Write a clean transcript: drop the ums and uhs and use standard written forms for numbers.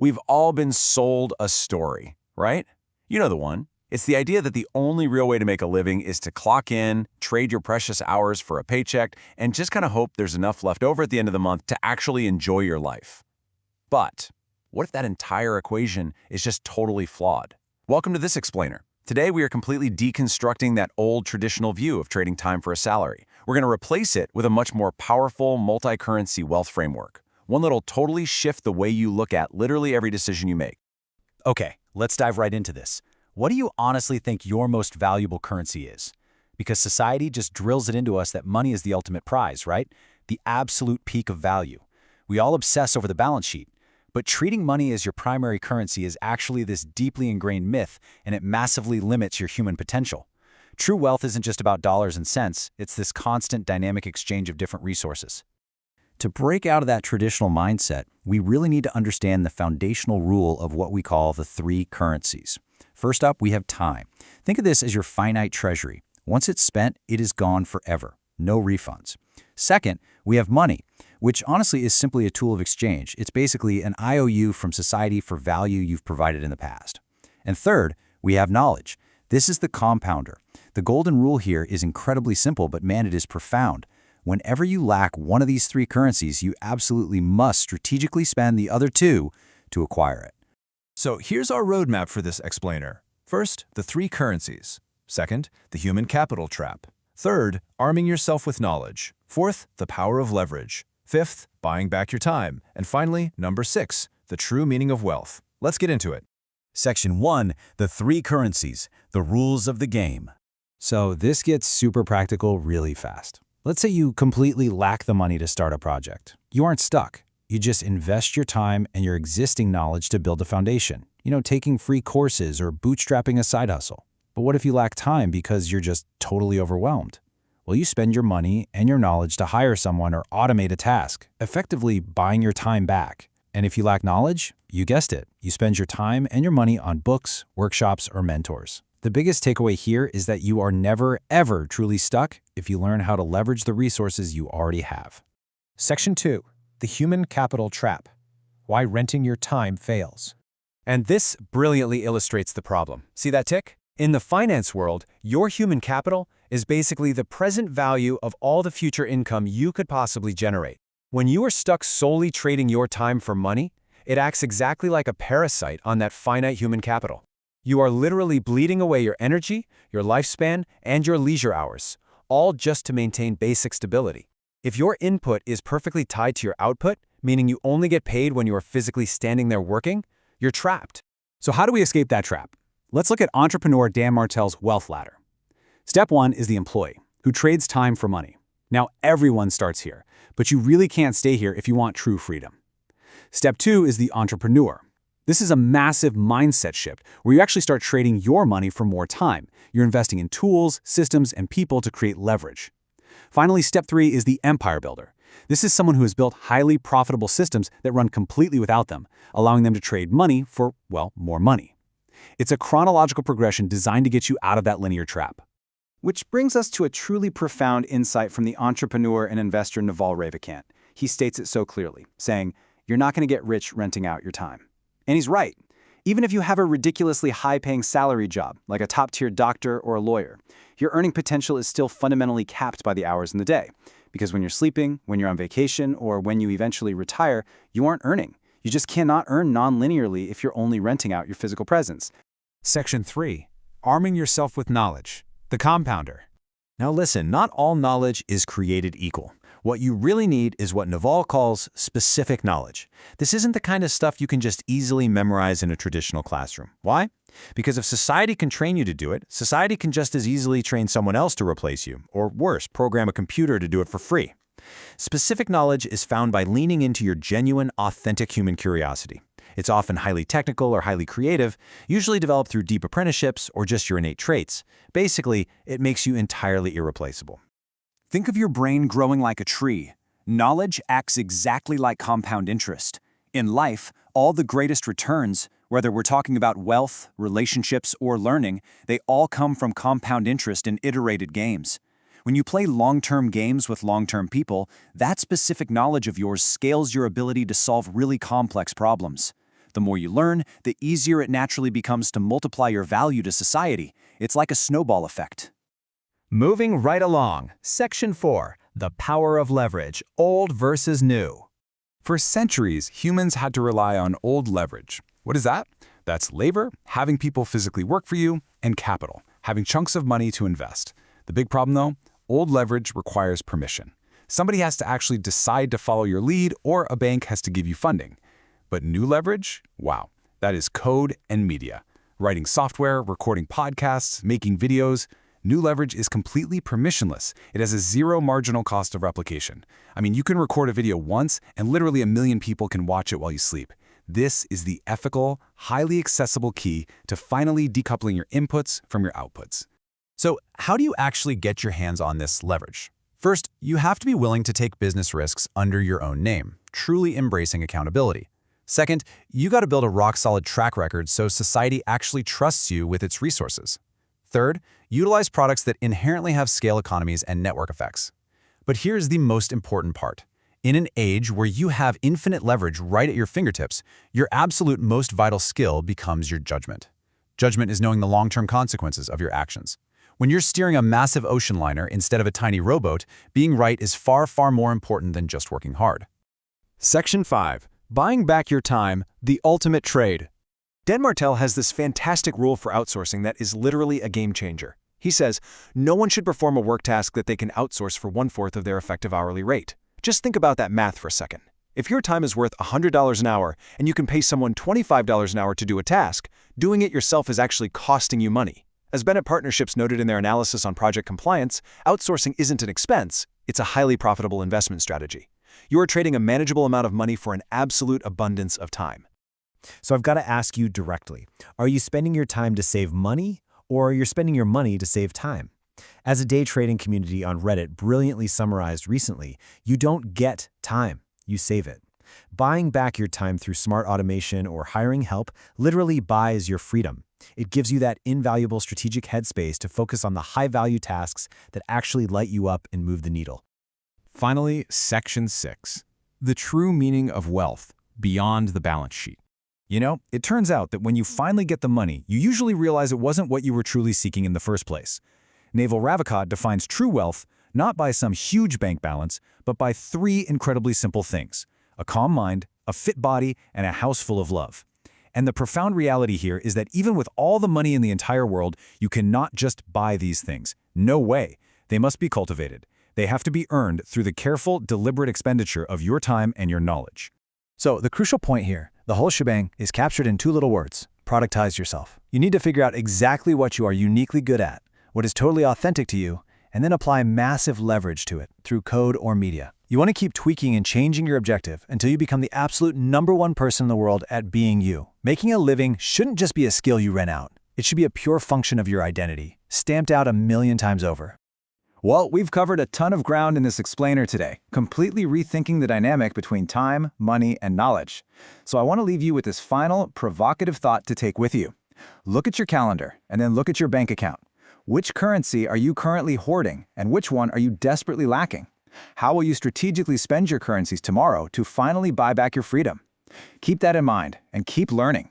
We've all been sold a story, right? You know the one. It's the idea that the only real way to make a living is to clock in, trade your precious hours for a paycheck, and just kind of hope there's enough left over at the end of the month to actually enjoy your life. But what if that entire equation is just totally flawed? Welcome to this explainer. Today, we are completely deconstructing that old traditional view of trading time for a salary. We're going to replace it with a much more powerful multi-currency wealth framework, one that'll totally shift the way you look at literally every decision you make. Okay, let's dive right into this. What do you honestly think your most valuable currency is? Because society just drills it into us that money is the ultimate prize, right? The absolute peak of value. We all obsess over the balance sheet. But treating money as your primary currency is actually this deeply ingrained myth, and it massively limits your human potential. True wealth isn't just about dollars and cents, it's this constant dynamic exchange of different resources. To break out of that traditional mindset, we really need to understand the foundational rule of what we call the three currencies. First up, we have time. Think of this as your finite treasury. Once it's spent, it is gone forever. No refunds. Second, we have money, which honestly is simply a tool of exchange. It's basically an IOU from society for value you've provided in the past. And third, we have knowledge. This is the compounder. The golden rule here is incredibly simple, but man, it is profound. Whenever you lack one of these three currencies, you absolutely must strategically spend the other two to acquire it. So here's our roadmap for this explainer. First, the three currencies. Second, the human capital trap. Third, arming yourself with knowledge. Fourth, the power of leverage. Fifth, buying back your time. And finally, number 6, the true meaning of wealth. Let's get into it. Section 1, the three currencies, the rules of the game. So this gets super practical really fast. Let's say you completely lack the money to start a project. You aren't stuck. You just invest your time and your existing knowledge to build a foundation. Taking free courses or bootstrapping a side hustle. But what if you lack time because you're just totally overwhelmed? Well, you spend your money and your knowledge to hire someone or automate a task, effectively buying your time back. And if you lack knowledge, you guessed it, you spend your time and your money on books, workshops, or mentors. The biggest takeaway here is that you are never, ever truly stuck if you learn how to leverage the resources you already have. Section 2, the human capital trap. Why renting your time fails. And this brilliantly illustrates the problem. See that tick? In the finance world, your human capital is basically the present value of all the future income you could possibly generate. When you are stuck solely trading your time for money, it acts exactly like a parasite on that finite human capital. You are literally bleeding away your energy, your lifespan, and your leisure hours, all just to maintain basic stability. If your input is perfectly tied to your output, meaning you only get paid when you are physically standing there working, you're trapped. So how do we escape that trap? Let's look at entrepreneur Dan Martell's wealth ladder. Step 1 is the employee, who trades time for money. Now, everyone starts here, but you really can't stay here if you want true freedom. Step 2 is the entrepreneur. This is a massive mindset shift where you actually start trading your money for more time. You're investing in tools, systems, and people to create leverage. Finally, step 3 is the empire builder. This is someone who has built highly profitable systems that run completely without them, allowing them to trade money for, well, more money. It's a chronological progression designed to get you out of that linear trap. Which brings us to a truly profound insight from the entrepreneur and investor Naval Ravikant. He states it so clearly, saying, "You're not going to get rich renting out your time." And he's right. Even if you have a ridiculously high-paying salary job, like a top-tier doctor or a lawyer, your earning potential is still fundamentally capped by the hours in the day. Because when you're sleeping, when you're on vacation, or when you eventually retire, you aren't earning. You just cannot earn non-linearly if you're only renting out your physical presence. Section 3, arming yourself with knowledge, the compounder. Now listen, not all knowledge is created equal. What you really need is what Naval calls specific knowledge. This isn't the kind of stuff you can just easily memorize in a traditional classroom. Why? Because if society can train you to do it, society can just as easily train someone else to replace you, or worse, program a computer to do it for free. Specific knowledge is found by leaning into your genuine, authentic human curiosity. It's often highly technical or highly creative, usually developed through deep apprenticeships or just your innate traits. Basically, it makes you entirely irreplaceable. Think of your brain growing like a tree. Knowledge acts exactly like compound interest. In life, all the greatest returns, whether we're talking about wealth, relationships, or learning, they all come from compound interest in iterated games. When you play long-term games with long-term people, that specific knowledge of yours scales your ability to solve really complex problems. The more you learn, the easier it naturally becomes to multiply your value to society. It's like a snowball effect. Moving right along, Section 4, the power of leverage, old versus new. For centuries, humans had to rely on old leverage. What is that? That's labor, having people physically work for you, and capital, having chunks of money to invest. The big problem, though, old leverage requires permission. Somebody has to actually decide to follow your lead, or a bank has to give you funding. But new leverage? Wow, that is code and media. Writing software, recording podcasts, making videos. New leverage is completely permissionless. It has a zero marginal cost of replication. I mean, you can record a video once, and literally 1 million people can watch it while you sleep. This is the ethical, highly accessible key to finally decoupling your inputs from your outputs. So, how do you actually get your hands on this leverage? First, you have to be willing to take business risks under your own name, truly embracing accountability. Second, you got to build a rock-solid track record so society actually trusts you with its resources. Third, utilize products that inherently have scale economies and network effects. But here's the most important part. In an age where you have infinite leverage right at your fingertips, your absolute most vital skill becomes your judgment. Judgment is knowing the long-term consequences of your actions. When you're steering a massive ocean liner instead of a tiny rowboat, being right is far, far more important than just working hard. Section 5, buying back your time, the ultimate trade. Dan Martell has this fantastic rule for outsourcing that is literally a game changer. He says, no one should perform a work task that they can outsource for 1/4 of their effective hourly rate. Just think about that math for a second. If your time is worth $100 an hour and you can pay someone $25 an hour to do a task, doing it yourself is actually costing you money. As Bennett Partnerships noted in their analysis on project compliance, outsourcing isn't an expense, it's a highly profitable investment strategy. You are trading a manageable amount of money for an absolute abundance of time. So I've got to ask you directly, are you spending your time to save money, or are you spending your money to save time? As a day trading community on Reddit brilliantly summarized recently, you don't get time, you save it. Buying back your time through smart automation or hiring help literally buys your freedom. It gives you that invaluable strategic headspace to focus on the high-value tasks that actually light you up and move the needle. Finally, Section 6, the true meaning of wealth beyond the balance sheet. You know, it turns out that when you finally get the money, you usually realize it wasn't what you were truly seeking in the first place. Naval Ravikant defines true wealth not by some huge bank balance, but by 3 incredibly simple things: a calm mind, a fit body, and a house full of love. And the profound reality here is that even with all the money in the entire world, you cannot just buy these things. No way. They must be cultivated. They have to be earned through the careful, deliberate expenditure of your time and your knowledge. So the crucial point here, the whole shebang, is captured in 2 little words: productize yourself. You need to figure out exactly what you are uniquely good at, what is totally authentic to you, and then apply massive leverage to it through code or media. You want to keep tweaking and changing your objective until you become the absolute #1 person in the world at being you. Making a living shouldn't just be a skill you rent out. It should be a pure function of your identity, stamped out 1,000,000 times over. Well, we've covered a ton of ground in this explainer today, completely rethinking the dynamic between time, money, and knowledge. So I want to leave you with this final, provocative thought to take with you. Look at your calendar, and then look at your bank account. Which currency are you currently hoarding, and which one are you desperately lacking? How will you strategically spend your currencies tomorrow to finally buy back your freedom? Keep that in mind, and keep learning,